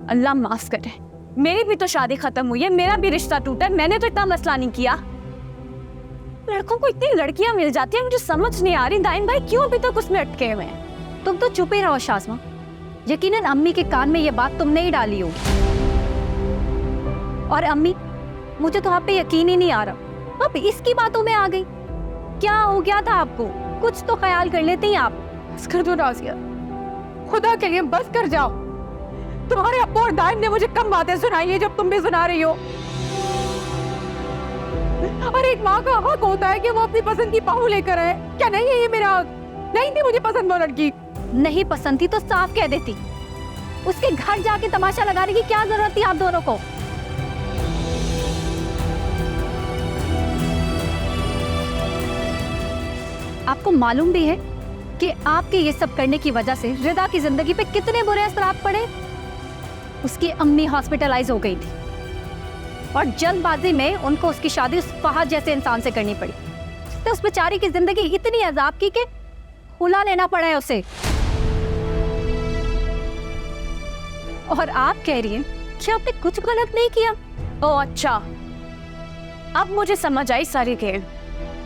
अल्लाह माफ करे, मेरी भी तो शादी खत्म हुई है, मेरा भी रिश्ता टूटा है, मैंने तो इतना मसला नहीं किया। लड़कों को इतनी लड़कियां मिल जाती हैं, मुझे समझ नहीं आ रही दाइन भाई क्यों अभी तक उसमें अटके हुए हैं। तुम तो चुप ही रहो शाज़मा, यकीनन अम्मी के कान में ये बात तुमने ही डाली होगी। और अम्मी, मुझे तो आप पे यकीन ही नहीं आ रहा, अब इसकी बातों में आ गई। क्या हो गया था आपको? कुछ तो ख्याल कर लेते ही आप। बस कर दो राज़िया, खुदा के लिए बस कर जाओ। तुम्हारे अब्बू और दाइन ने मुझे कम बातें सुनाई है जब तुम भी सुना रही हो। और एक माँ का हक होता है कि वो अपनी पसंद की बहू लेकर आए, क्या नहीं है ये मेरा हक? नहीं थी मुझे पसंद वो लड़की। नहीं पसंद थी तो साफ कह देती, उसके घर जाके तमाशा लगाने की क्या जरूरत थी आप दोनों को? आपको मालूम भी है कि आपके ये सब करने की वजह से रिदा की जिंदगी पे कितने बुरे असरात पड़े। उसकी अम्मी हॉस्पिटलाइज हो गई थी और जल्दबाजी में उनको उसकी शादी उस फहद जैसे इंसान से करनी पड़ी, तो उस बेचारी की जिंदगी इतनी अजाब की कि खुला लेना पड़ा है उसे। और आप कह रही हैं कि आपने कुछ गलत नहीं किया। ओह अच्छा, अब मुझे समझ आई सारी खेल।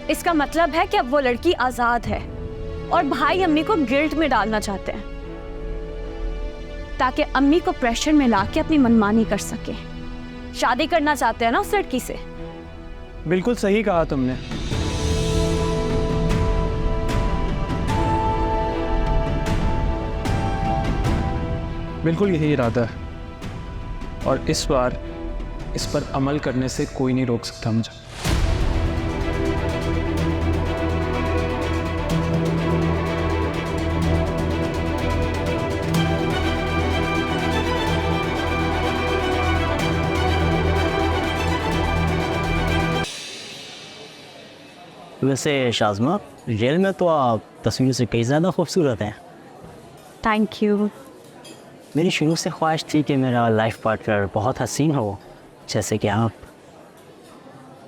इसका मतलब है कि अब वो लड़की आजाद है और भाई अम्मी को गिल्ट में डालना चाहते हैं ताकि अम्मी को प्रेशर में लाके अपनी मनमानी कर सके। शादी करना चाहते हैं ना उस लड़की से। बिल्कुल सही कहा तुमने। बिल्कुल यही इरादा है और इस बार इस पर अमल करने से कोई नहीं रोक सकता मुझे। वैसे शाज़मा, जेल में तो आप तस्वीर से कई ज़्यादा खूबसूरत हैं। Thank you. मेरी शुरू से ख्वाहिश थी कि मेरा लाइफ पार्टनर बहुत हसीन हो जैसे कि आप।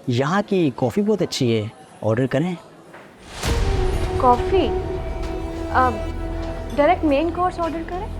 यहाँ की कॉफ़ी बहुत अच्छी है, ऑर्डर करें? Coffee? Direct main course order करें?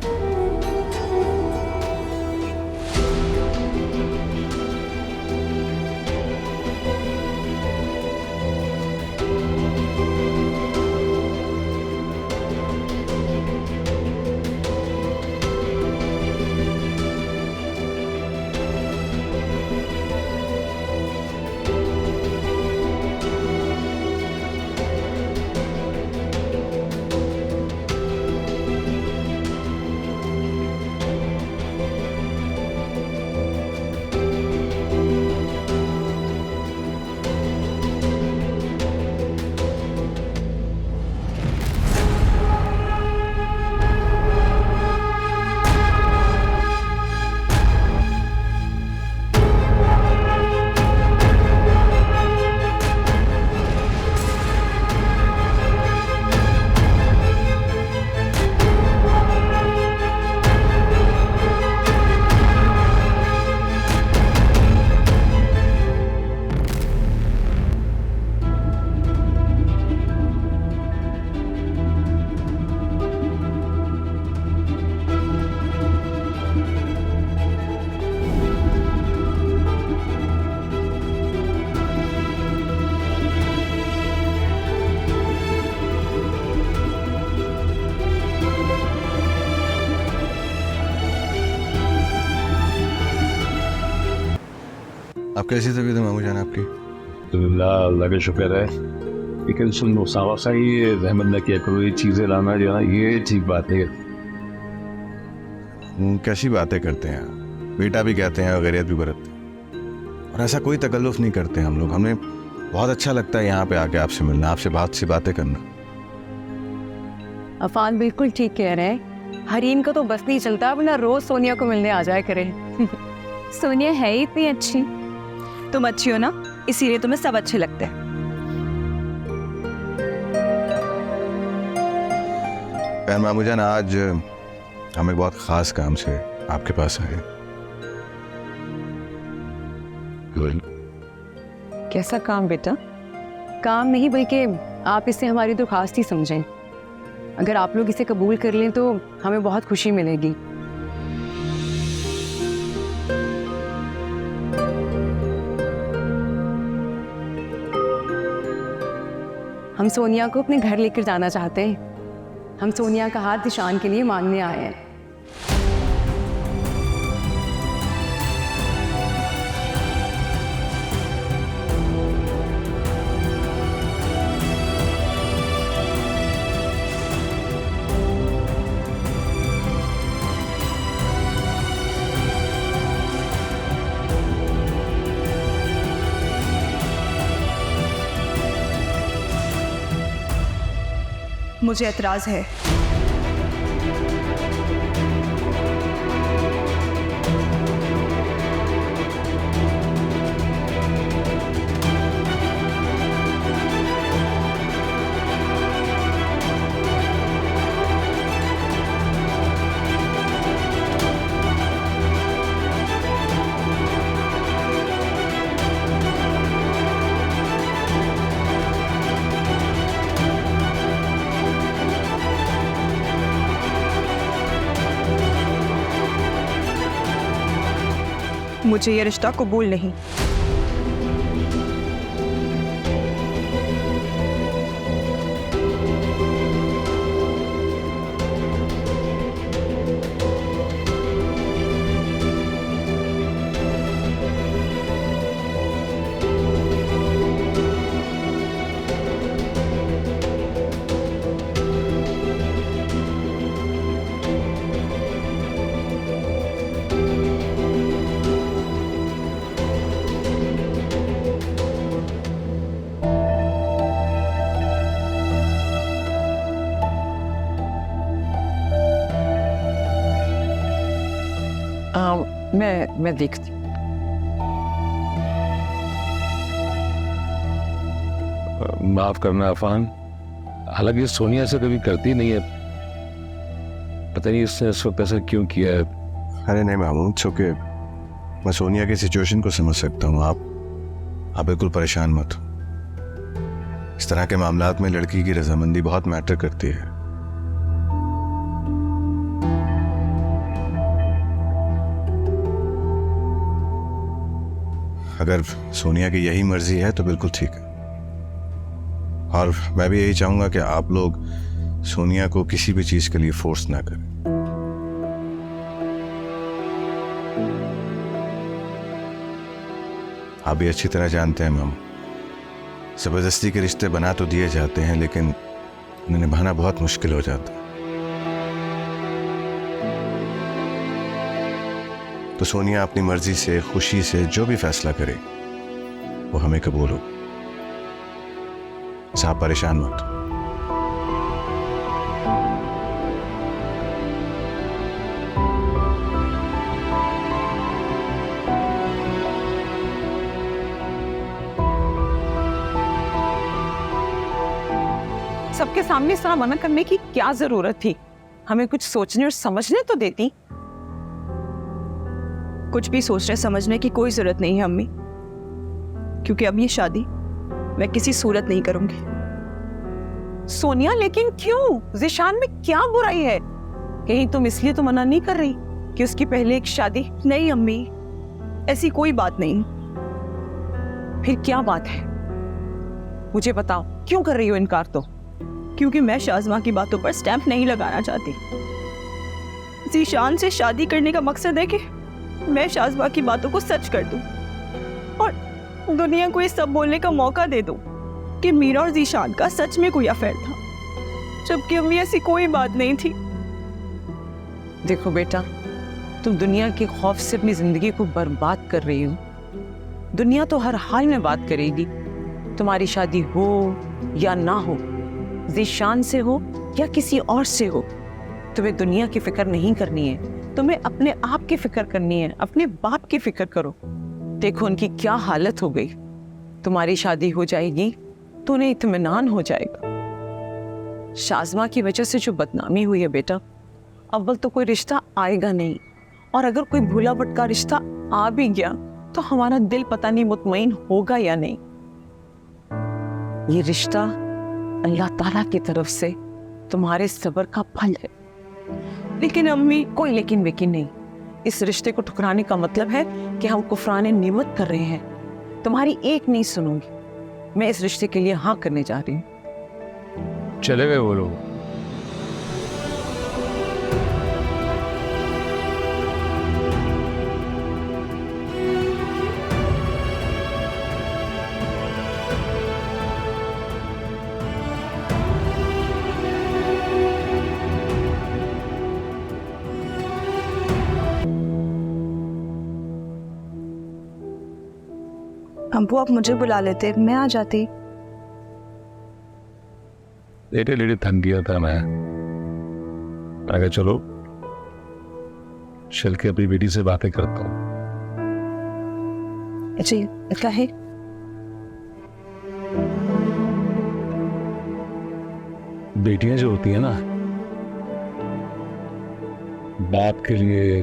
आप कैसी तबीयत है मामू जान आपकी? अल्लाह का शुक्र है। लेकिन सुन मुसावा सा ये रहमत न किया करो, ये चीज़ें लाना जो है ना ये ठीक बात है। कैसी बातें करते हैं आप? बेटा भी कहते हैं और गैरियत भी बरतते हैं और ऐसा कोई तकल्लुफ़ नहीं करते हम लोग। हमें बहुत अच्छा लगता है यहाँ पे आके आपसे मिलना, आपसे बातें करना। अफान बिल्कुल ठीक कह रहे हैं, हरीम को तो बस नहीं चलता वरना रोज सोनिया को मिलने आ जाया करे। सोनिया है ही इतनी अच्छी। तुम अच्छी हो ना, इसीलिए तुम्हें सब अच्छे लगते हैं। मामू जान, आज हम एक बहुत ख़ास काम से आपके पास आए। कैसा काम बेटा? काम नहीं बल्कि आप इसे हमारी दरख्वास्त ही समझें। अगर आप लोग इसे कबूल कर लें तो हमें बहुत खुशी मिलेगी। हम सोनिया को अपने घर लेकर जाना चाहते हैं। हम सोनिया का हाथ ज़ीशान के लिए मांगने आए हैं। मुझे एतराज़ है। मुझे ये रिश्ता कबूल नहीं। मैं देखती हूँ। माफ करना अफान, हालांकि सोनिया से कभी करती नहीं है, पता नहीं इसने इस वक्त ऐसा क्यों किया है। अरे नहीं मामू, इट्स ओके। मैं सोनिया की सिचुएशन को समझ सकता हूँ। आप बिल्कुल परेशान मत हो। इस तरह के मामलात में लड़की की रजामंदी बहुत मैटर करती है। अगर सोनिया की यही मर्जी है तो बिल्कुल ठीक है, और मैं भी यही चाहूंगा कि आप लोग सोनिया को किसी भी चीज के लिए फोर्स ना करें। आप भी अच्छी तरह जानते हैं मामू, जबरदस्ती के रिश्ते बना तो दिए जाते हैं, लेकिन उन्हें निभाना बहुत मुश्किल हो जाता है। तो सोनिया अपनी मर्जी से, खुशी से जो भी फैसला करे वो हमें कबूल हो। आप परेशान मत हो। सबके सामने इस तरह मना करने की क्या जरूरत थी? हमें कुछ सोचने और समझने तो देती। कुछ भी सोचने समझने की कोई जरूरत नहीं है अम्मी, क्योंकि अब ये शादी मैं किसी सूरत नहीं करूंगी। सोनिया, लेकिन क्यों? ज़ीशान में क्या बुराई है? कहीं तुम इसलिए तो मना नहीं कर रही कि उसकी पहले एक शादी? नहीं अम्मी, ऐसी कोई बात नहीं। फिर क्या बात है? मुझे बताओ, क्यों कर रही हो इनकार? तो क्योंकि मैं शाज़मा की बातों पर स्टैंप नहीं लगाना चाहती। ज़ीशान से शादी करने का मकसद है कि मैं शाज़मा की बातों को सच कर दूं और दुनिया को ये सब बोलने का मौका दे दूं कि मीरा और ज़ीशान का सच में कोई अफेयर था, जबकि अम्मी ऐसी कोई बात नहीं थी। देखो बेटा, तुम दुनिया के खौफ से अपनी जिंदगी को बर्बाद कर रही हो। दुनिया तो हर हाल में बात करेगी, तुम्हारी शादी हो या ना हो, ज़ीशान से हो या किसी और से हो। तुम्हें दुनिया की फिक्र नहीं करनी है, तुम्हें अपने आप की फिक्र करनी है। अपने बाप की फिक्र करो। देखो उनकी क्या हालत हो गई। तुम्हारी शादी हो जाएगी तो उन्हें इत्मीनान हो जाएगा। शाज़मा की वजह से जो बदनामी हुई है बेटा, अव्वल तो कोई रिश्ता आएगा नहीं, और अगर कोई भूला भटका रिश्ता आ भी गया तो हमारा दिल पता नहीं मुतमईन होगा या नहीं। ये रिश्ता अल्लाह ताला की तरफ से तुम्हारे सब्र का फल है। लेकिन अम्मी, कोई लेकिन वेकिन नहीं। इस रिश्ते को ठुकराने का मतलब है कि हम कुफराने नेमत कर रहे हैं। तुम्हारी एक नहीं सुनूंगी। मैं इस रिश्ते के लिए हाँ करने जा रही हूँ। चले गए वो लोग। अब्बू आप मुझे बुला लेते, मैं आ जाती। लेटे लेटे थक गया था मैं कहा चलो चल के अपनी बेटी से बातें करता हूँ। जी कहे। बेटियां जो होती है ना, बाप के लिए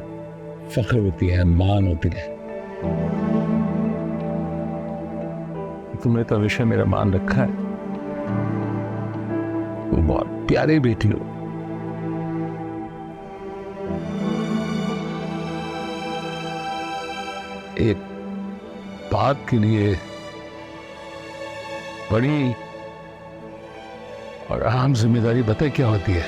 फख्र होती है, मान होती है। तुमने तो हमेशा मेरा मान रखा है, तुम बहुत प्यारी बेटी हो। एक बाप के लिए बड़ी और अहम जिम्मेदारी बताए क्या होती है?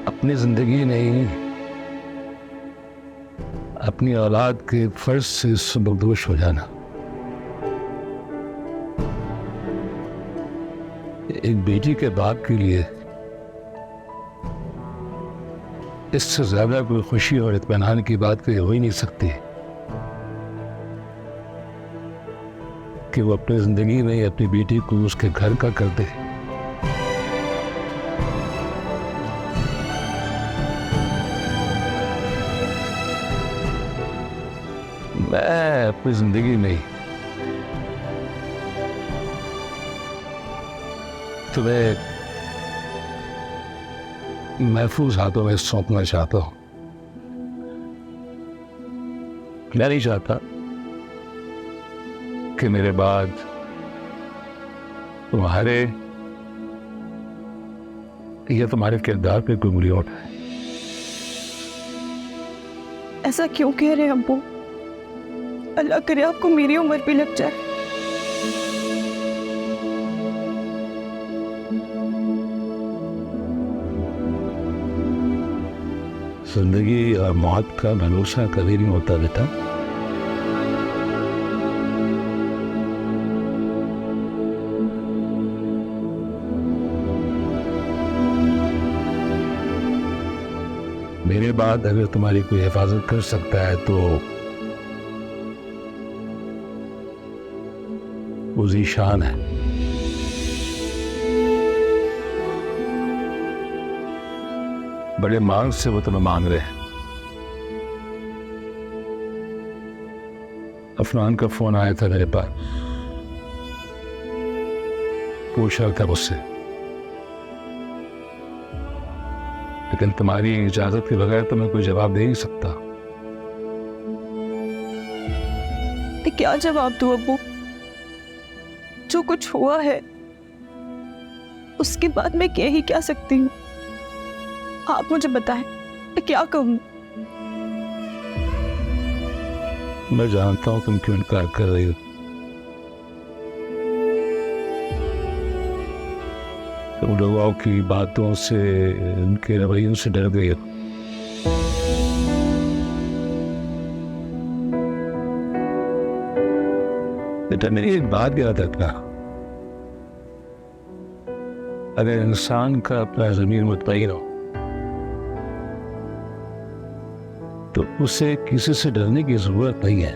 अपनी जिंदगी नहीं, अपनी औलाद के फर्ज से सबकदोश हो जाना। एक बेटी के बाप के लिए इससे ज्यादा कोई खुशी और इत्मीनान की बात कोई हो ही नहीं सकती कि वो अपनी जिंदगी में अपनी बेटी को उसके घर का कर दे। मैं अपनी जिंदगी में तुम्हें महफूज हाथों में सौंपना चाहता हूं। मैं नहीं चाहता कि मेरे बाद तुम्हारे या तुम्हारे किरदार पे कोई उंगली उठाए। ऐसा क्यों कह रहे हैं अब्बू? अल्लाह करे आपको मेरी उम्र भी लग जाए। जिंदगी और मौत का भरोसा कभी नहीं होता बेटा। मेरे बाद अगर तुम्हारी कोई हिफाजत कर सकता है तो वो ज़ीशान है। बड़े मांग से वो तुम्हें मांग रहे हैं। अफनान का फोन आया था मेरे पास, पूछ रहा था मुझसे, लेकिन तुम्हारी इजाजत के बगैर तो मैं कोई जवाब दे नहीं सकता। क्या जवाब दूं अब्बू? जो कुछ हुआ है उसके बाद मैं कह ही क्या सकती हूँ? आप मुझे बताएं, मैं क्या कहूँ? मैं जानता हूँ तुम क्यों इनकार कर रही हो। तुम लोगों की बातों से, उनके रवैयों से डर गई हो। बेटा मेरी एक बात याद रखना, अगर इंसान का अपना ज़मीर मुतमईन हो तो उसे किसी से डरने की जरूरत नहीं है।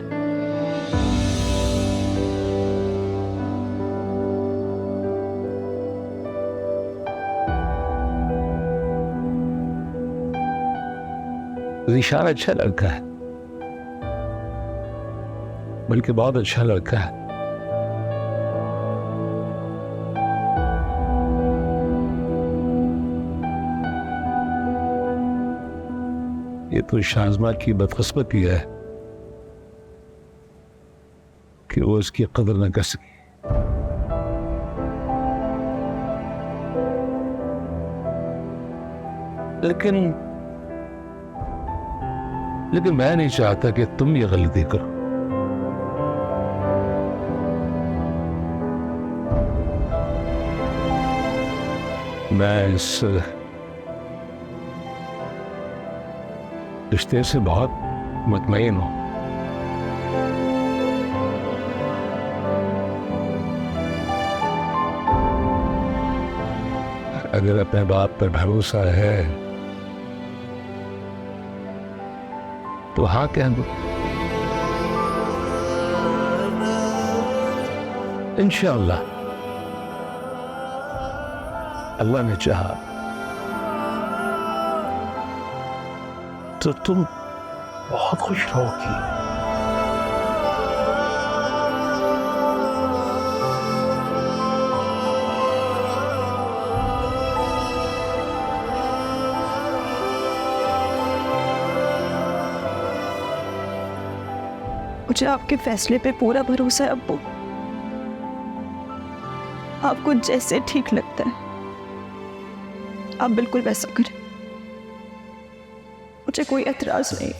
ज़ीशान अच्छा लड़का है, बल्कि बहुत अच्छा लड़का है। ये तो शाज़मा की बदकिस्मती है कि वो इसकी कदर न कर सकी। लेकिन मैं नहीं चाहता कि तुम ये गलती करो। मैं इस रिश्ते से बहुत मुतमईन हूँ। अगर अपने बाप पर भरोसा है तो हाँ कह दो। इंशाअल्लाह अल्लाह ने चाहा तो तुम बहुत खुश रहोगी। मुझे आपके फैसले पे पूरा भरोसा है अब्बू। आपको जैसे ठीक लगता है आप बिल्कुल वैसा करें, मुझे कोई एतराज नहीं।